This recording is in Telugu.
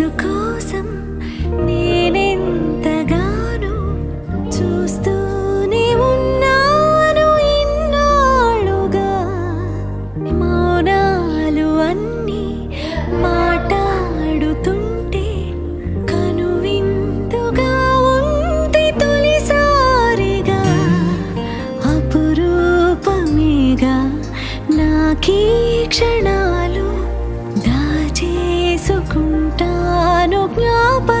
మనసు కోసం నేనెంతగానో చూస్తూనే ఉన్నాను ఇన్నాళ్ళుగా. మౌనాలు అన్నీ మాట్లాడుతుంటే కనువిందుగా ఉంది తొలిసారిగా. అపురూపమేగా నాకీ క్షణాలు, దాచేసుకుంటాను జ్ఞాపకాలుగా.